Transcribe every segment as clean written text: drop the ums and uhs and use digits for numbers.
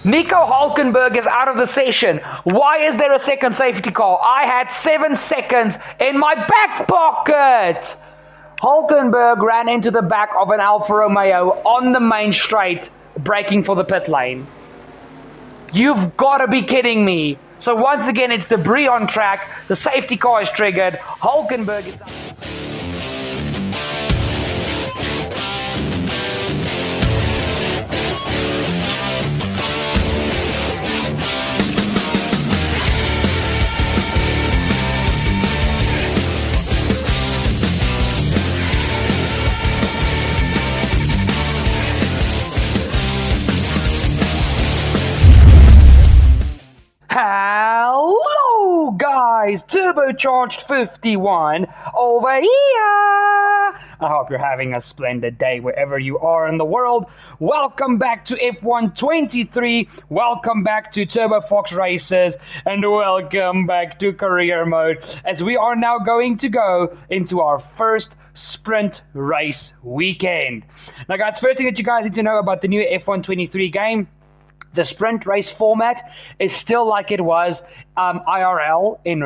Nico Hulkenberg is out of the session. Why is there a second safety car? I had 7 seconds in my back pocket. Hulkenberg ran into the back of an Alfa Romeo on the main straight, braking for the pit lane. You've got to be kidding me. So once again, it's debris on track. The safety car is triggered. Hulkenberg is... Hello guys, Turbocharged 51 over here. I hope you're having a splendid day wherever you are in the world. Welcome back to F123, welcome back to Turbo Fox Racers, and welcome back to career mode, as we are now going to go into our first sprint race weekend. Now guys, first thing that you guys need to know about the new F123 game: the sprint race format is still like it was IRL in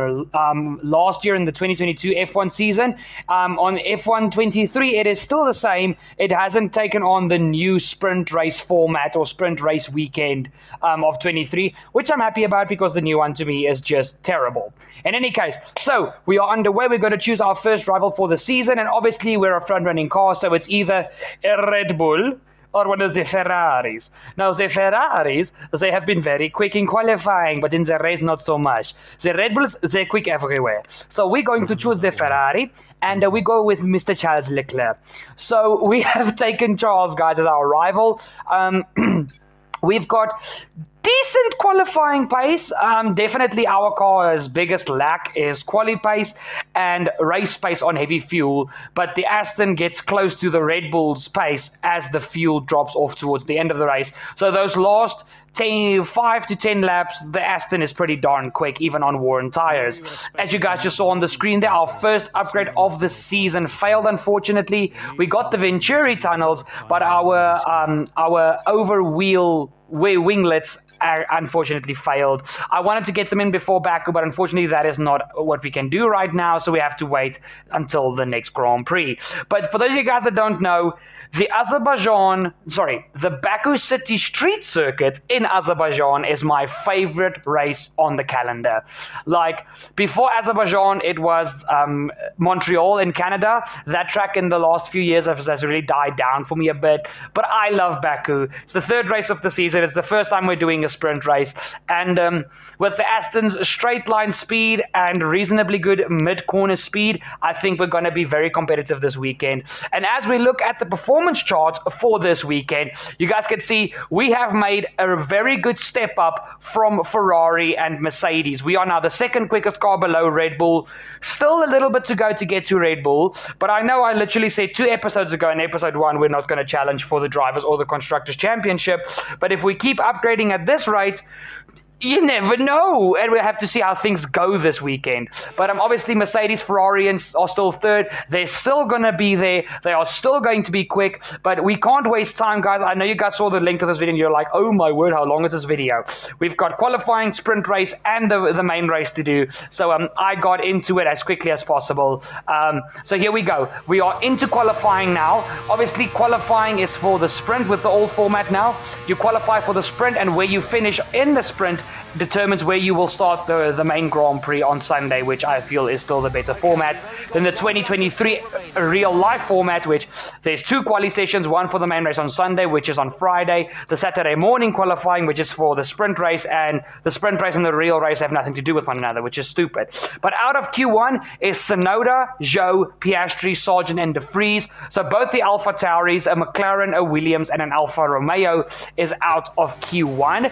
last year in the 2022 F1 season. On F123, it is still the same. It hasn't taken on the new sprint race format or sprint race weekend of 23, which I'm happy about because the new one to me is just terrible. In any case, so we are underway. We're going to choose our first rival for the season, and obviously we're a front-running car, so it's either a Red Bull or one of the Ferraris. Now, the Ferraris, they have been very quick in qualifying, but in the race, not so much. The Red Bulls, they're quick everywhere. So we're going to choose the Ferrari, and we go with Mr. Charles Leclerc. So we have taken Charles, guys, as our rival. We've got decent qualifying pace. Definitely our car's biggest lack is quali pace and race pace on heavy fuel, but the Aston gets close to the Red Bull's pace as the fuel drops off towards the end of the race. So those last 5 to 10 laps, the Aston is pretty darn quick, even on worn tires. As you guys just saw on the screen there, our first upgrade of the season failed, unfortunately. We got the Venturi tunnels, but our over wheel winglets unfortunately failed. I wanted to get them in before Baku, but unfortunately that is not what we can do right now, so we have to wait until the next Grand Prix. But for those of you guys that don't know, the Baku City Street Circuit in Azerbaijan is my favorite race on the calendar. Like, before Azerbaijan, it was Montreal in Canada. That track in the last few years has really died down for me a bit, but I love Baku. It's the third race of the season. It's the first time we're doing a sprint race, and with the Aston's straight line speed and reasonably good mid-corner speed, I think we're going to be very competitive this weekend. And as we look at the performance chart for this weekend, you guys can see we have made a very good step up from Ferrari and Mercedes. We are now the second quickest car below Red Bull. Still a little bit to go to get to Red Bull, but I know I literally said 2 episodes ago in episode 1 we're not going to challenge for the Drivers or the Constructors Championship, but if we keep upgrading at this rate, you never know, and we'll have to see how things go this weekend. But obviously Mercedes, Ferrari are still third. They're still going to be there. They are still going to be quick, but we can't waste time, guys. I know you guys saw the link to this video and you're like, oh my word, how long is this video? We've got qualifying, sprint race, and the main race to do. So I got into it as quickly as possible. So here we go. We are into qualifying now. Obviously qualifying is for the sprint with the old format now. You qualify for the sprint, and where you finish in the sprint determines where you will start the main Grand Prix on Sunday, which I feel is still the better format than the 2023 real life format, which there's 2 quali sessions, one for the main race on Sunday, which is on Friday, the Saturday morning qualifying, which is for the sprint race, and the sprint race and the real race have nothing to do with one another, which is stupid. But out of Q1 is Tsunoda, Zhou, Piastri, Sargent, and De Vries. So both the Alpha Tauris, a McLaren, a Williams, and an Alfa Romeo is out of Q1.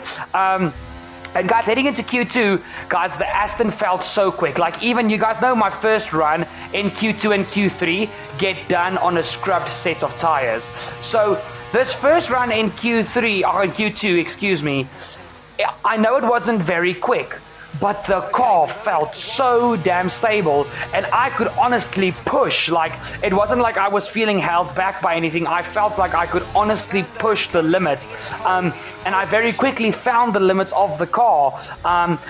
And guys, heading into Q2, guys, the Aston felt so quick. Like, even, you guys know my first run in Q2 and Q3 get done on a scrubbed set of tires. So this first run in Q2, excuse me, I know it wasn't very quick, but the car felt so damn stable, and I could honestly push. Like, it wasn't like I was feeling held back by anything. I felt like I could honestly push the limits, and I very quickly found the limits of the car.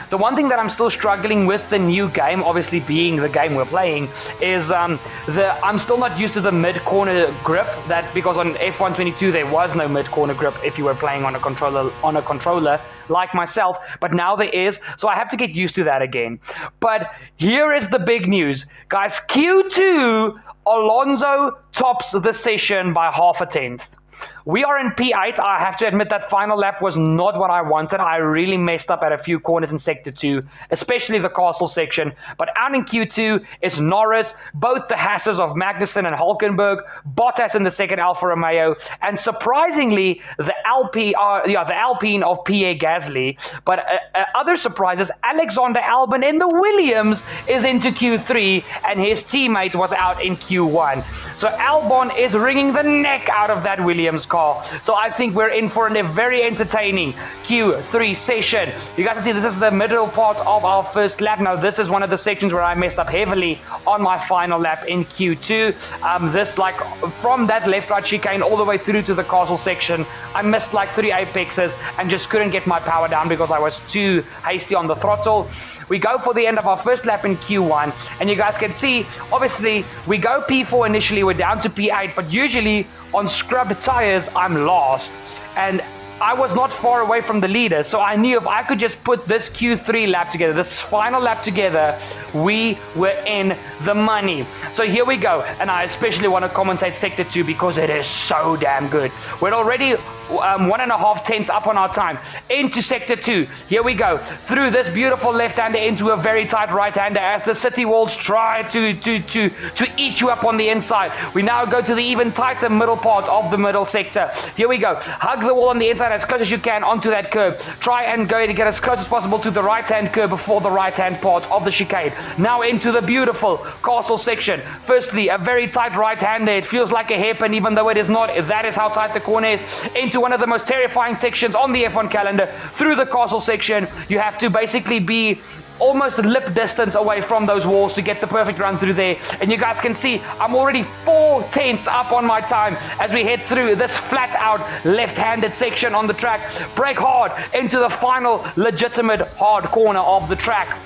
The one thing that I'm still struggling with the new game, obviously being the game we're playing, is I'm still not used to the mid-corner grip, that because on F122 there was no mid-corner grip if you were playing on a controller like myself, but now there is, so I have to get used to that again. But here is the big news, guys. Q2, Alonso tops the session by half a tenth. We are in P8. I have to admit that final lap was not what I wanted. I really messed up at a few corners in Sector 2, especially the castle section. But out in Q2 is Norris, both the Hasses of Magnussen and Hulkenberg, Bottas in the second Alfa Romeo, and surprisingly, the Alpine of Pierre Gasly. But other surprises, Alexander Albon in the Williams is into Q3, and his teammate was out in Q1. So Albon is wringing the neck out of that Williams car. So I think we're in for a very entertaining Q3 session. You guys can see this is the middle part of our first lap. Now this is one of the sections where I messed up heavily on my final lap in Q2. This, like, from that left-right chicane all the way through to the castle section, I missed like 3 apexes and just couldn't get my power down because I was too hasty on the throttle. We go for the end of our first lap in Q1, and you guys can see, obviously, we go P4 initially, we're down to P8, but usually on scrubbed tires, I'm last. And I was not far away from the leader, so I knew if I could just put this Q3 lap together, this final lap together, we were in the money. So here we go, and I especially want to commentate Sector 2 because it is so damn good. We're already 1.5 tenths up on our time into Sector 2. Here we go through this beautiful left-hander into a very tight right-hander as the city walls try to eat you up on the inside. We now go to the even tighter middle part of the middle sector. Here we go. Hug the wall on the inside as close as you can onto that curb. Try and go to get as close as possible to the right-hand curb before the right-hand part of the chicane. Now into the beautiful castle section. Firstly, a very tight right-hander. It feels like a hairpin even though it is not. That is how tight the corner is. Into one of the most terrifying sections on the F1 calendar, through the castle section. You have to basically be almost lip distance away from those walls to get the perfect run through there. And you guys can see I'm already 4 tenths up on my time as we head through this flat out left-handed section on the track. Brake hard into the final legitimate hard corner of the track.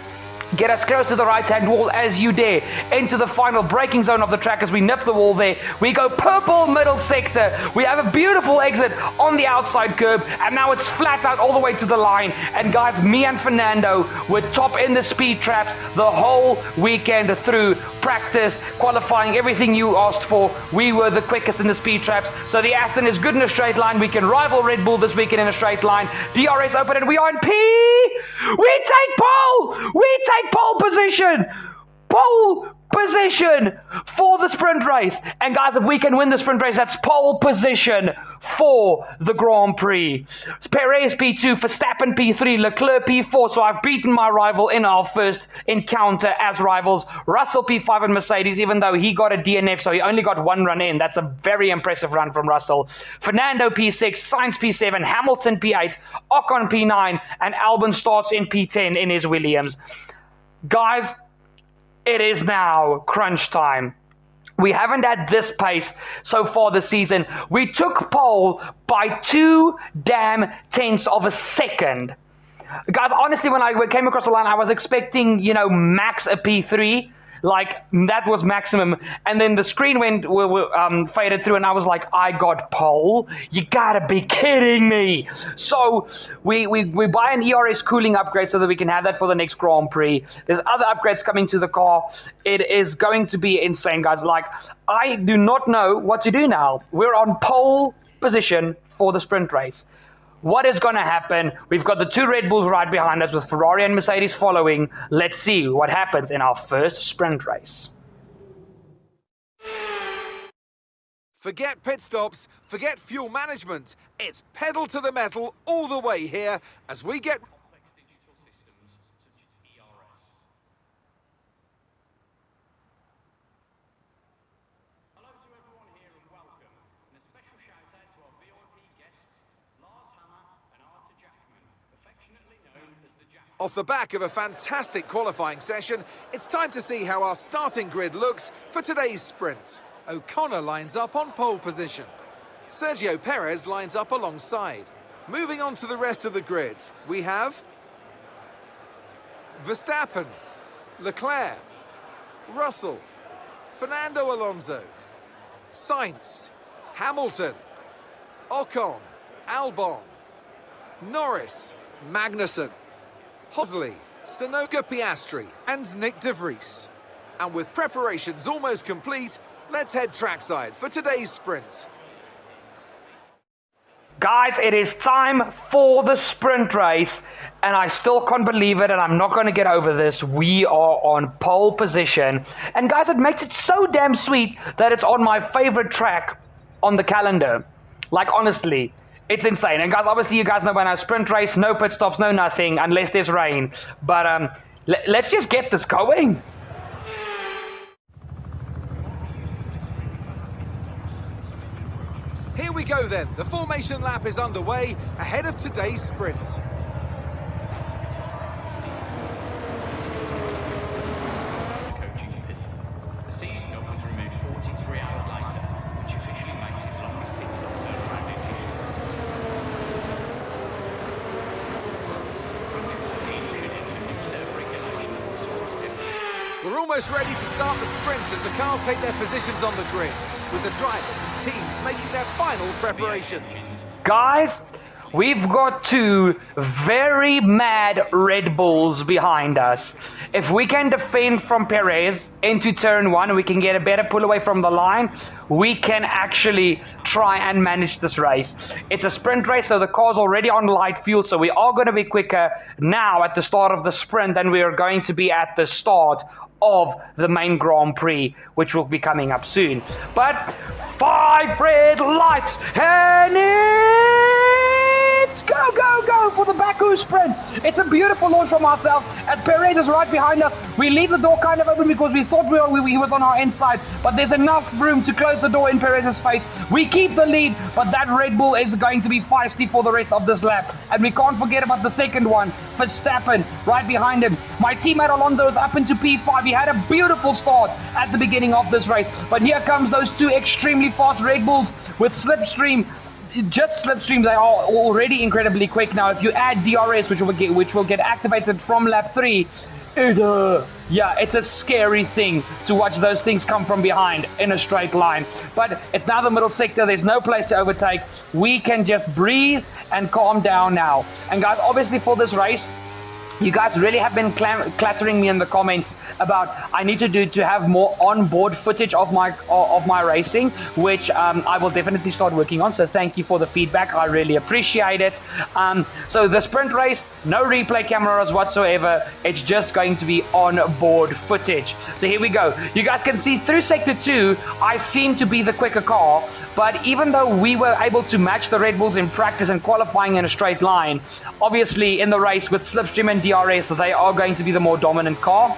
Get as close to the right-hand wall as you dare. Into the final braking zone of the track as we nip the wall there. We go purple middle sector. We have a beautiful exit on the outside curb, and now it's flat out all the way to the line. And guys, me and Fernando were top in the speed traps the whole weekend through. Practice, qualifying, everything you asked for. We were the quickest in the speed traps. So the Aston is good in a straight line. We can rival Red Bull this weekend in a straight line. DRS open and we are in P. We take pole. We take pole position. Pole position for the sprint race. And guys, if we can win the sprint race, that's pole position for the Grand Prix. Perez P2, Verstappen P3, Leclerc P4. So I've beaten my rival in our first encounter as rivals. Russell P5 and Mercedes, even though he got a DNF, so he only got 1 run in. That's a very impressive run from Russell. Fernando P6, Sainz P7, Hamilton P8, Ocon P9, and Albon starts in P10 in his Williams. Guys, it is now crunch time. We haven't had this pace so far this season. We took pole by 2 damn tenths of a second. Guys, honestly, when I came across the line, I was expecting, max a P3. Like, that was maximum. And then the screen went faded through, and I was like, I got pole? You gotta be kidding me. So we buy an ERS cooling upgrade so that we can have that for the next Grand Prix. There's other upgrades coming to the car. It is going to be insane, guys. Like, I do not know what to do now. We're on pole position for the sprint race. What is going to happen? We've got the 2 Red Bulls right behind us with Ferrari and Mercedes following. Let's see what happens in our first sprint race. Forget pit stops, forget fuel management. It's pedal to the metal all the way here as we get... affectionately known as the Jack Off the back of a fantastic qualifying session, it's time to see how our starting grid looks for today's sprint. O'Connor lines up on pole position. Sergio Perez lines up alongside. Moving on to the rest of the grid, we have Verstappen, Leclerc, Russell, Fernando Alonso, Sainz, Hamilton, Ocon, Albon, Norris, Magnussen, Hosley, Sunoka Piastri and Nick de Vries. And with preparations almost complete, let's head trackside for today's sprint. Guys, it is time for the sprint race, and I still can't believe it, and I'm not going to get over this. We are on pole position, and guys, it makes it so damn sweet that it's on my favorite track on the calendar. Like, honestly, it's insane. And guys, obviously you guys know by now, sprint race, no pit stops, no nothing, unless there's rain. But let's just get this going. Here we go then. The formation lap is underway ahead of today's sprint. We're almost ready to start the sprint as the cars take their positions on the grid, with the drivers and teams making their final preparations. Guys, we've got two very mad Red Bulls behind us. If we can defend from Perez into turn one, we can get a better pull away from the line, we can actually try and manage this race. It's a sprint race, so the car's already on light fuel, so we are going to be quicker now at the start of the sprint than we are going to be at the start of the main Grand Prix, which will be coming up soon. But 5 red lights, and it's go, go, go for the Baku sprint. It's a beautiful launch from ourselves as Perez is right behind us. We leave the door kind of open because we thought he was on our inside, but there's enough room to close the door in Perez's face. We keep the lead, but that Red Bull is going to be feisty for the rest of this lap. And we can't forget about the second one, Verstappen, right behind him. My teammate Alonso is up into P5. He had a beautiful start at the beginning of this race, but here comes those two extremely fast Red Bulls with Slipstream. Just Slipstream, they are already incredibly quick. Now, if you add DRS, which will get activated from lap 3, it's a scary thing to watch those things come from behind in a straight line. But it's now the middle sector. There's no place to overtake. We can just breathe and calm down now. And guys, obviously for this race, you guys really have been clattering me in the comments about I need to have more onboard footage of my racing, which I will definitely start working on. So thank you for the feedback. I really appreciate it. So the sprint race, no replay cameras whatsoever. It's just going to be onboard footage. So here we go. You guys can see through sector 2, I seem to be the quicker car. But even though we were able to match the Red Bulls in practice and qualifying in a straight line, obviously in the race with Slipstream and DRS, they are going to be the more dominant car.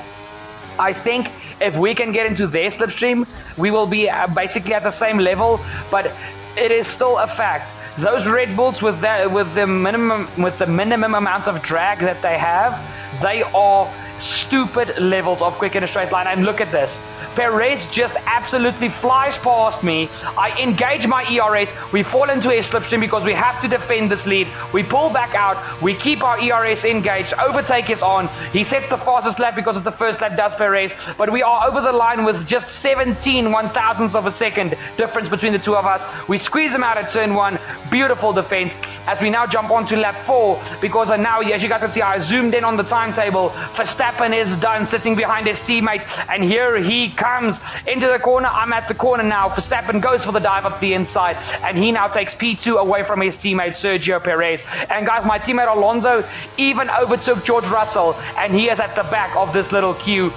I think if we can get into their Slipstream, we will be basically at the same level, but it is still a fact. Those Red Bulls with the minimum amount of drag that they have, they are stupid levels of quick in a straight line. And look at this. Perez just absolutely flies past me. I engage my ERS. We fall into a slipstream because we have to defend this lead. We pull back out. We keep our ERS engaged. Overtake is on. He sets the fastest lap because it's the first lap, does Perez. But we are over the line with just 17 one-thousandths of a second difference between the two of us. We squeeze him out at turn 1. Beautiful defense. As we now jump on to lap 4, because now, as you guys can see, I zoomed in on the timetable. Verstappen is done, sitting behind his teammate, and here he comes into the corner. I'm at the corner now. Verstappen goes for the dive up the inside, and he now takes P2 away from his teammate Sergio Perez. And guys, my teammate Alonso even overtook George Russell, and he is at the back of this little queue.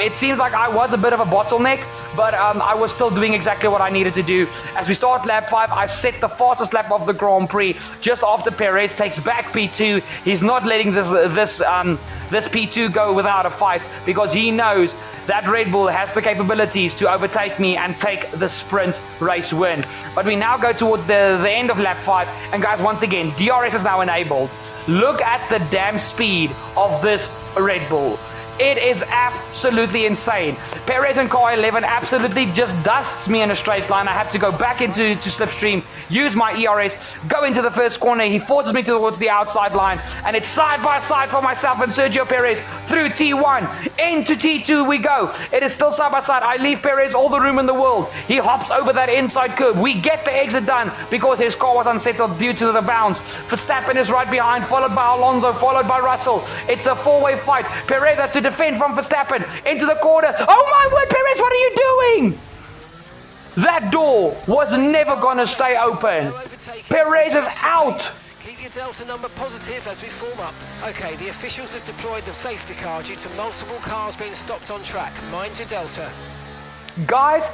It seems like I was a bit of a bottleneck, but I was still doing exactly what I needed to do. As we start lap 5, I set the fastest lap of the Grand Prix just after Perez takes back P2. He's not letting this P2 go without a fight, because he knows that Red Bull has the capabilities to overtake me and take the sprint race win. But we now go towards the end of lap 5, and guys, once again, DRS is now enabled. look at the damn speed of this Red Bull. It is absolutely insane. Perez in car 11 absolutely just dusts me in a straight line. I have to go back into slipstream, use my ERS, go into the first corner. He forces me towards the outside line, and it's side by side for myself and Sergio Perez through T1. Into T2 we go. It is still side by side. I leave Perez all the room in the world. He hops over that inside curb. We get the exit done because his car was unsettled due to the bounce. Verstappen is right behind, followed by Alonso, followed by Russell. It's a four-way fight. Perez has to defend from Verstappen into the corner. Oh my word, Perez, what are you doing? That door was never going to stay open. Perez is out. Keep your delta number positive as we form up. Okay, the officials have deployed the safety car due to multiple cars being stopped on track. Mind your delta. Guys,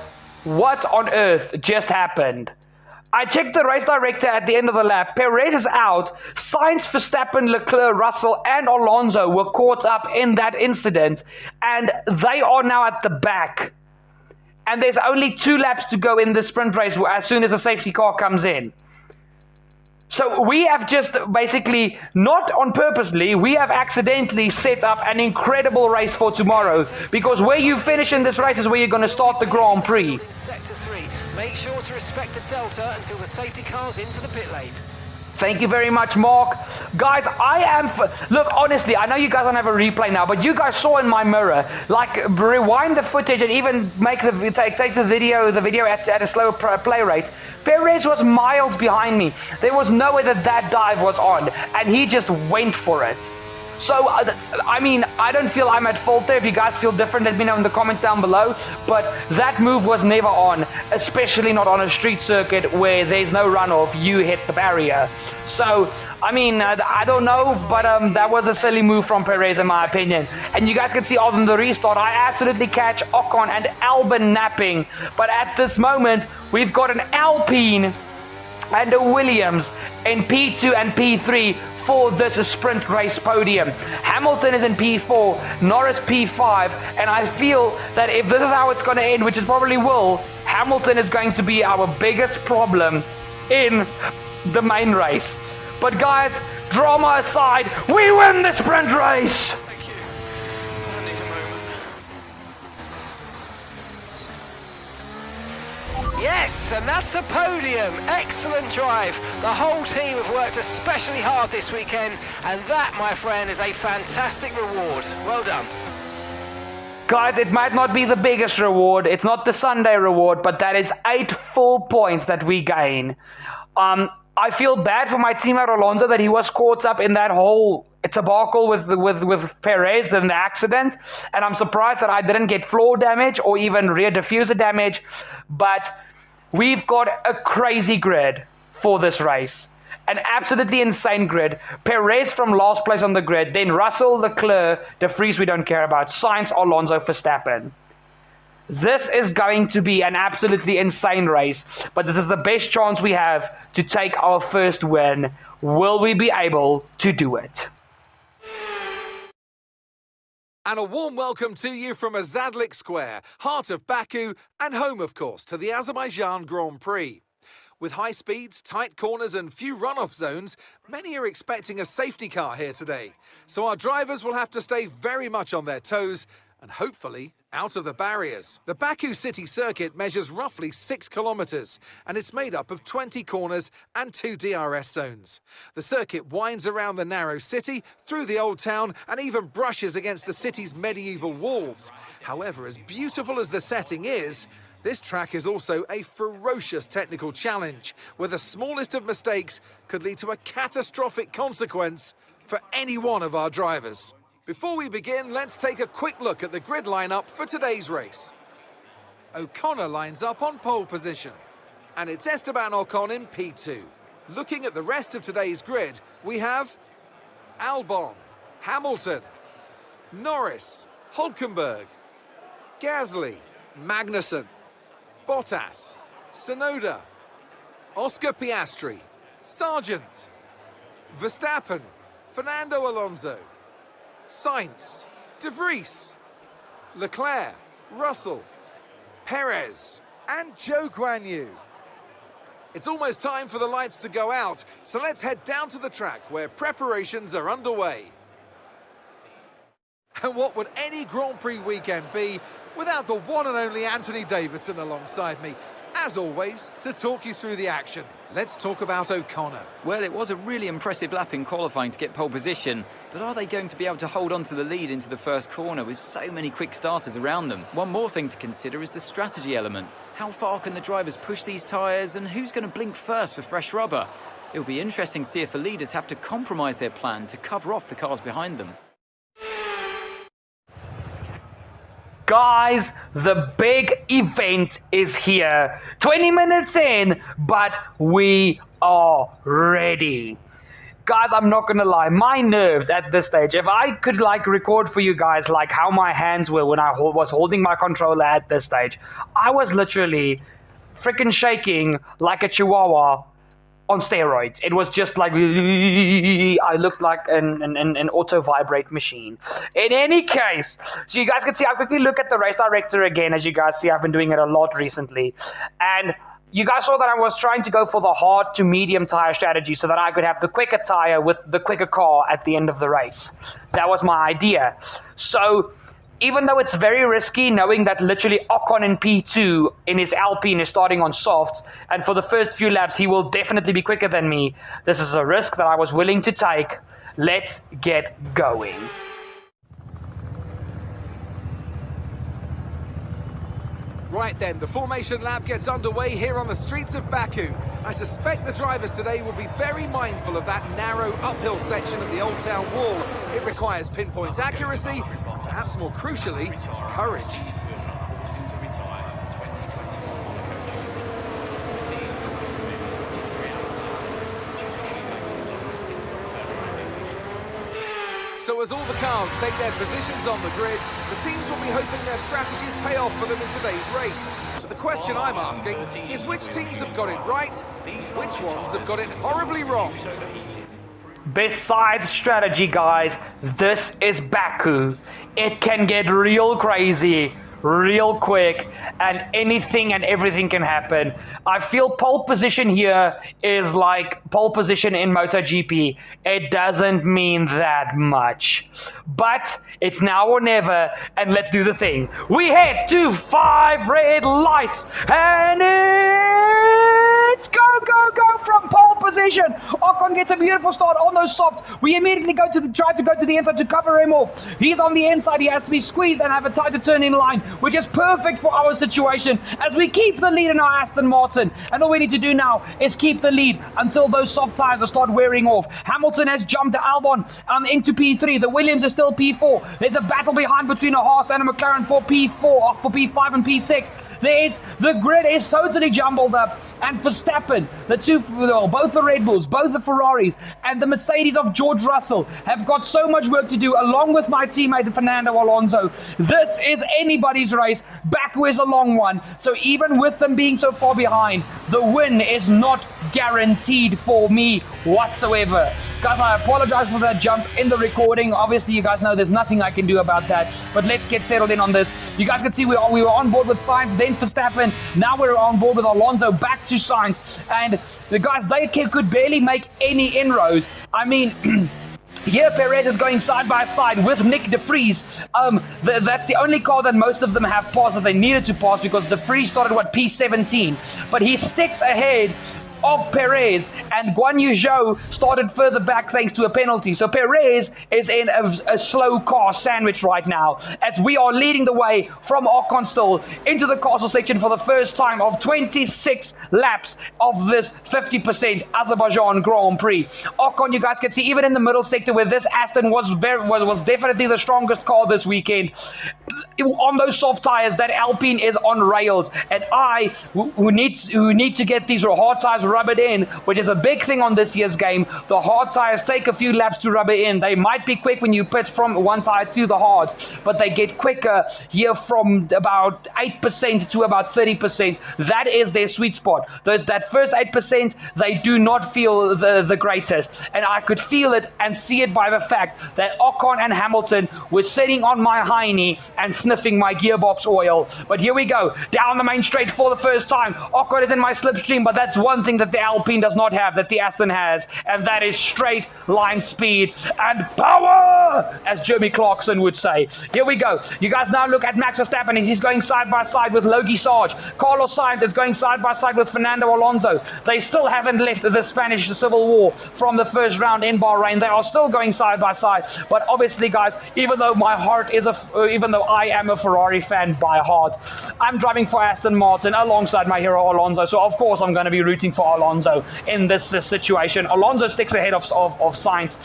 what on earth just happened? I checked the race director at the end of the lap. Perez is out. Sainz, Verstappen, Leclerc, Russell, and Alonso were caught up in that incident, and they are now at the back. And there's only 2 laps to go in the sprint race as soon as the safety car comes in. So we have just basically, not on purposely, we have accidentally set up an incredible race for tomorrow, because where you finish in this race is where you're going to start the Grand Prix. Sector 3. Make sure to respect the delta until the safety car's into the pit lane. Thank you very much, Mark. Guys, look, honestly, I know you guys don't have a replay now, but you guys saw in my mirror, like, rewind the footage and even take the video at a slower play rate. Perez was miles behind me. There was no way that dive was on, and he just went for it. So, I mean, I don't feel I'm at fault there. If you guys feel different, let me know in the comments down below. But that move was never on, especially not on a street circuit where there's no runoff. You hit the barrier. So, I mean, I don't know, but that was a silly move from Perez in my opinion. And you guys can see on the restart, I absolutely catch Ocon and Albon napping. But at this moment, we've got an Alpine and a Williams in P2 and P3 for this sprint race podium. Hamilton is in P4, Norris P5, and I feel that if this is how it's going to end, which it probably will, Hamilton is going to be our biggest problem in the main race. But guys, drama aside, we win the sprint race! Thank you. I need a moment. Yes, and that's a podium. Excellent drive. The whole team have worked especially hard this weekend, and that, my friend, is a fantastic reward. Well done. Guys, it might not be the biggest reward, it's not the Sunday reward, but that is 8 full points that we gain. I feel bad for my teammate Alonso that he was caught up in that whole debacle with Perez and the accident, and I'm surprised that I didn't get floor damage or even rear diffuser damage, but we've got a crazy grid for this race. An absolutely insane grid. Perez from last place on the grid, then Russell, Leclerc, De Vries we don't care about, Sainz, Alonso, Verstappen. This is going to be an absolutely insane race, but this is the best chance we have to take our first win. Will we be able to do it? And a warm welcome to you from Azadlik Square, heart of Baku, and home, of course, to the Azerbaijan Grand Prix. With high speeds, tight corners and few runoff zones, many are expecting a safety car here today. So our drivers will have to stay very much on their toes and hopefully out of the barriers. The Baku city circuit measures roughly 6 kilometers, and it's made up of 20 corners and 2 DRS zones. The circuit winds around the narrow city, through the old town, and even brushes against the city's medieval walls. However, as beautiful as the setting is, this track is also a ferocious technical challenge, where the smallest of mistakes could lead to a catastrophic consequence for any one of our drivers. Before we begin, let's take a quick look at the grid lineup for today's race. O'Connor lines up on pole position, and it's Esteban Ocon in P2. Looking at the rest of today's grid, we have Albon, Hamilton, Norris, Hulkenberg, Gasly, Magnussen, Bottas, Tsunoda, Oscar Piastri, Sargent, Verstappen, Fernando Alonso, Sainz, De Vries, Leclerc, Russell, Perez, and Zhou Guanyu. It's almost time for the lights to go out, so let's head down to the track where preparations are underway. And what would any Grand Prix weekend be without the one and only Anthony Davidson alongside me, as always, to talk you through the action. Let's talk about O'Connor. Well, it was a really impressive lap in qualifying to get pole position, but are they going to be able to hold on to the lead into the first corner with so many quick starters around them? One more thing to consider is the strategy element. How far can the drivers push these tyres, and who's going to blink first for fresh rubber? It'll be interesting to see if the leaders have to compromise their plan to cover off the cars behind them. Guys, the big event is here. 20 minutes in, but we are ready. Guys, I'm not gonna lie, my nerves at this stage, if I could record for you guys how my hands were when I was holding my controller at this stage, I was literally freaking shaking like a chihuahua on steroids. It was just I looked like an auto vibrate machine. In any case, so you guys can see, I'll quickly look at the race director again. As you guys see, I've been doing it a lot recently, and you guys saw that I was trying to go for the hard to medium tire strategy so that I could have the quicker tire with the quicker car at the end of the race. That was my idea. So even though it's very risky, knowing that literally Ocon in P2 in his Alpine is starting on softs, and for the first few laps he will definitely be quicker than me, this is a risk that I was willing to take. Let's get going. Right then, the formation lap gets underway here on the streets of Baku. I suspect the drivers today will be very mindful of that narrow uphill section of the Old Town Wall. It requires pinpoint accuracy, perhaps more crucially, courage. So as all the cars take their positions on the grid, the teams will be hoping their strategies pay off for them in today's race. But the question I'm asking is which teams have got it right, which ones have got it horribly wrong? Besides strategy, guys, this is Baku. It can get real crazy, real quick, and anything and everything can happen. I feel pole position here is like pole position in MotoGP. It doesn't mean that much, but it's now or never, and let's do the thing. We head to 5 red lights, and it's go, go, go from pole position. Ocon gets a beautiful start on those softs. We immediately try to go to the inside to cover him off. He's on the inside. He has to be squeezed and have a tighter turn in line, which is perfect for our situation as we keep the lead in our Aston Martin. And all we need to do now is keep the lead until those soft tires start wearing off. Hamilton has jumped Albon into P3. The Williams is still P4. There's a battle behind between a Haas and a McLaren for P4, for P5 and P6. The grid is totally jumbled up, and Verstappen, both the Red Bulls, both the Ferraris, and the Mercedes of George Russell have got so much work to do, along with my teammate Fernando Alonso. This is anybody's race. Baku is a long one, so even with them being so far behind, the win is not guaranteed for me whatsoever. Guys, I apologize for that jump in the recording. Obviously, you guys know there's nothing I can do about that, but let's get settled in on this. You guys can see we were on board with Sainz, then Verstappen. Now we're on board with Alonso, back to Sainz. And the guys, they could barely make any inroads. I mean, here Perez is going side by side with Nick De Vries. That's the only car that most of them have passed that they needed to pass, because De Vries started, P17. But he sticks ahead of Perez, and Guan Yu Zhou started further back thanks to a penalty. So Perez is in a slow car sandwich right now, as we are leading the way from Ocon still into the castle section for the first time of 26 laps of this 50% Azerbaijan Grand Prix. Ocon, you guys can see, even in the middle sector where this Aston was definitely the strongest car this weekend, on those soft tires, that Alpine is on rails, and who need to get these hard tires rubbered in, which is a big thing on this year's game. The hard tires take a few laps to rubber in. They might be quick when you pit from one tire to the hards, but they get quicker here from about 8% to about 30%. That is their sweet spot. That first 8%, they do not feel the greatest, and I could feel it and see it by the fact that Ocon and Hamilton were sitting on my hiney and sniffing my gearbox oil. But here we go, down the main straight for the first time. Ocon is in my slipstream, but that's one thing that the Alpine does not have, that the Aston has, and that is straight line speed and power, as Jeremy Clarkson would say. Here we go. You guys now look at Max Verstappen as he's going side by side with Logie Sarge. Carlos Sainz is going side by side with Fernando Alonso. They still haven't left the Spanish Civil War from the first round in Bahrain. They are still going side by side. But obviously, guys, even though I am a Ferrari fan by heart, I'm driving for Aston Martin alongside my hero Alonso. So of course I'm going to be rooting for Alonso in this situation. Alonso sticks ahead of Sainz,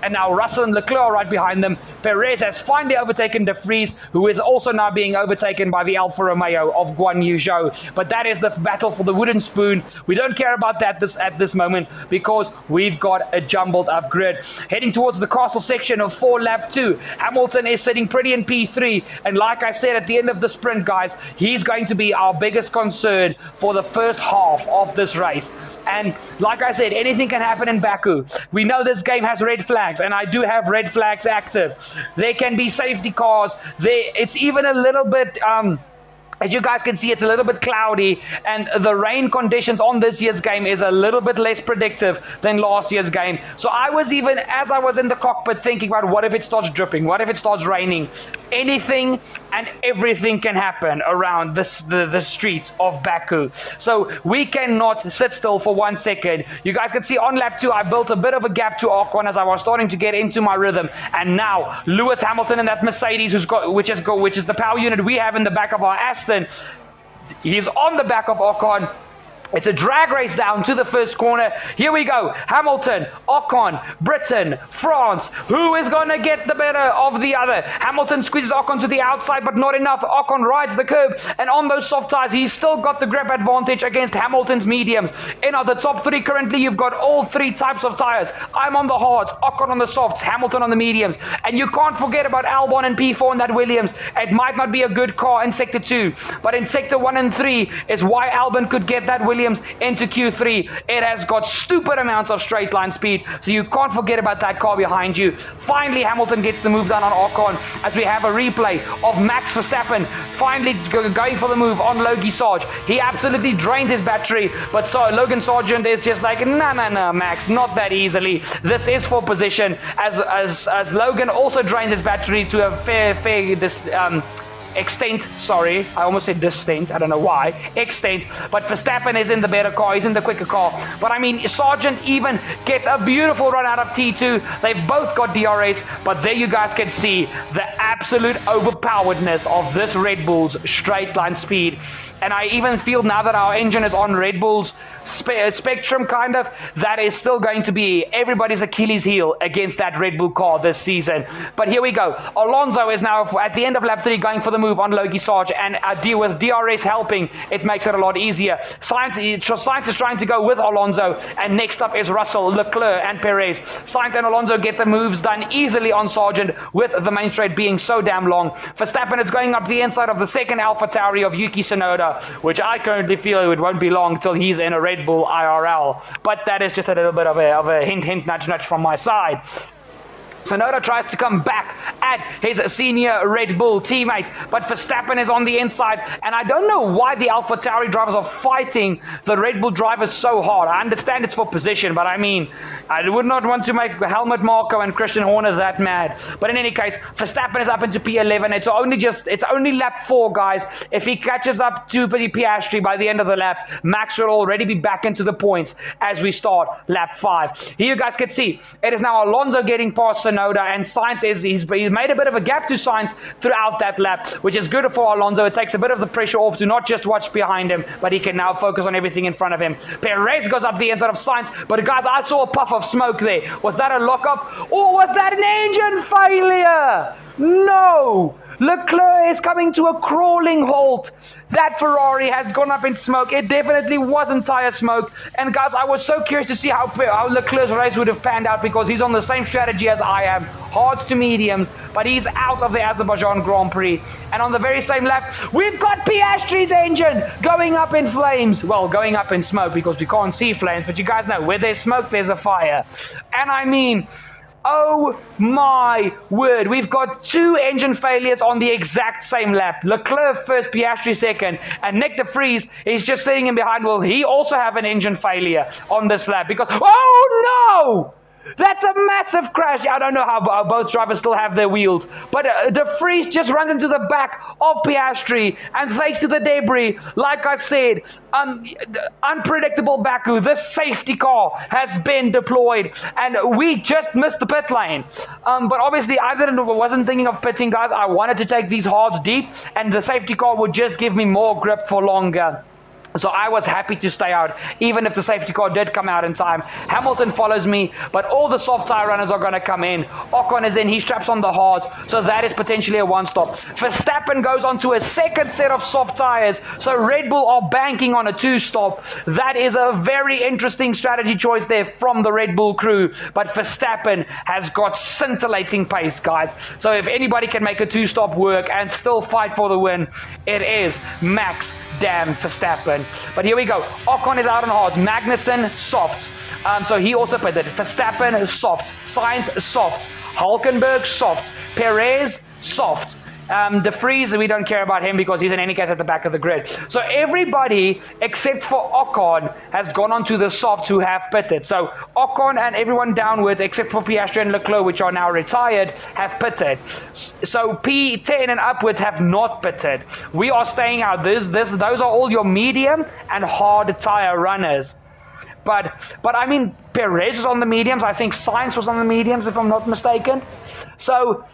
and now Russell and Leclerc are right behind them. Perez has finally overtaken De Vries, who is also now being overtaken by the Alfa Romeo of Guan Yu Zhou. But that is the battle for the wooden spoon. We don't care about that at this moment because we've got a jumbled up grid. Heading towards the castle section of 4 lap 2. Hamilton is sitting pretty in P3, and like I said at the end of the sprint, guys, he's going to be our biggest concern for the first half of this race. And like I said, anything can happen in Baku. We know this game has red flags, and I do have red flags active. There can be safety cars. It's even a little bit... as you guys can see, it's a little bit cloudy, and the rain conditions on this year's game is a little bit less predictive than last year's game. So I was even, as I was in the cockpit, thinking about what if it starts dripping? What if it starts raining? Anything and everything can happen around the streets of Baku. So we cannot sit still for 1 second. You guys can see on lap 2, I built a bit of a gap to Ocon as I was starting to get into my rhythm. And now Lewis Hamilton and that Mercedes, which is the power unit we have in the back of our Aston, he's on the back of Ocon. It's a drag race down to the first corner. Here we go. Hamilton, Ocon, Britain, France. Who is going to get the better of the other? Hamilton squeezes Ocon to the outside, but not enough. Ocon rides the curb, and on those soft tires, he's still got the grip advantage against Hamilton's mediums. In the top 3 currently, you've got all 3 types of tires. I'm on the hards, Ocon on the softs, Hamilton on the mediums. And you can't forget about Albon and P4 and that Williams. It might not be a good car in Sector 2, but in Sector 1 and 3 is why Albon could get that Williams into Q3. It has got stupid amounts of straight line speed, so you can't forget about that car behind you. Finally, Hamilton gets the move done on Ocon as we have a replay of Max Verstappen finally going for the move on Logie Sarge. He absolutely drains his battery, but so Logan Sargent is just like, no, Max, not that easily. This is for position, as Logan also drains his battery to a fair extent, sorry, I almost said distinct, I don't know why, extent, but Verstappen is in the better car, he's in the quicker car, but I mean, Sargent even gets a beautiful run out of T2, they've both got DRS, but there you guys can see the absolute overpoweredness of this Red Bull's straight line speed. And I even feel now that our engine is on Red Bull's spectrum, kind of, that is still going to be everybody's Achilles heel against that Red Bull car this season. But here we go. Alonso is now at the end of lap 3 going for the move on Logie Sarge, and deal with DRS helping, it makes it a lot easier. Sainz is trying to go with Alonso, and next up is Russell, Leclerc, and Perez. Sainz and Alonso get the moves done easily on Sargent, with the main straight being so damn long. Verstappen is going up the inside of the second AlphaTauri of Yuki Tsunoda, which I currently feel it won't be long till he's in a Red Bull IRL. But that is just a little bit of a hint, nudge from my side. Tsunoda tries to come back at his senior Red Bull teammate, but Verstappen is on the inside, and I don't know why the AlphaTauri drivers are fighting the Red Bull drivers so hard. I understand it's for position, but I mean, I would not want to make Helmut Marko and Christian Horner that mad. But in any case, Verstappen is up into P11. It's only lap 4, guys. If he catches up to Piastri by the end of the lap, Max will already be back into the points as we start lap 5. Here you guys can see, it is now Alonso getting past Tsunoda, and Sainz he's made a bit of a gap to Sainz throughout that lap, which is good for Alonso. It takes a bit of the pressure off to not just watch behind him, but he can now focus on everything in front of him. Perez goes up the inside of Sainz, but guys, I saw a puff of smoke there. Was that a lockup, or was that an engine failure? No! Leclerc is coming to a crawling halt. That Ferrari has gone up in smoke. It definitely wasn't tire smoke. And guys, I was so curious to see how Leclerc's race would have panned out, because he's on the same strategy as I am. Hards to mediums, but he's out of the Azerbaijan Grand Prix. And on the very same lap, we've got Piastri's engine going up in flames. Well, going up in smoke, because we can't see flames, but you guys know, where there's smoke, there's a fire. And I mean, Oh my word. We've got 2 engine failures on the exact same lap. Leclerc first, Piastri second. And Nick de Vries is just sitting in behind. Will he also have an engine failure on this lap? Because, oh no! That's a massive crash. I don't know how both drivers still have their wheels. But de Vries just runs into the back of Piastri. And thanks to the debris, like I said, unpredictable Baku, this safety car has been deployed. And we just missed the pit lane. But obviously, I wasn't thinking of pitting, guys. I wanted to take these hards deep. And the safety car would just give me more grip for longer. So I was happy to stay out, even if the safety car did come out in time. Hamilton follows me, but all the soft tire runners are going to come in. Ocon is in, he straps on the hards, so that is potentially a one-stop. Verstappen goes on to a second set of soft tires, so Red Bull are banking on a two-stop. That is a very interesting strategy choice there from the Red Bull crew, but Verstappen has got scintillating pace, guys. So if anybody can make a two-stop work and still fight for the win, it is Max damn Verstappen. But here we go. Ocon is out on hards. Magnussen, soft. So he also pitted. Verstappen, soft. Sainz, soft. Hulkenberg, soft. Perez, soft. De Vries, we don't care about him because he's in any case at the back of the grid. So everybody except for Ocon has gone on to the softs who have pitted. So Ocon and everyone downwards except for Piastri and Leclerc, which are now retired, have pitted. So P10 and upwards have not pitted. We are staying out. Those are all your medium and hard tire runners. But I mean, Perez was on the mediums. I think Sainz was on the mediums, if I'm not mistaken. So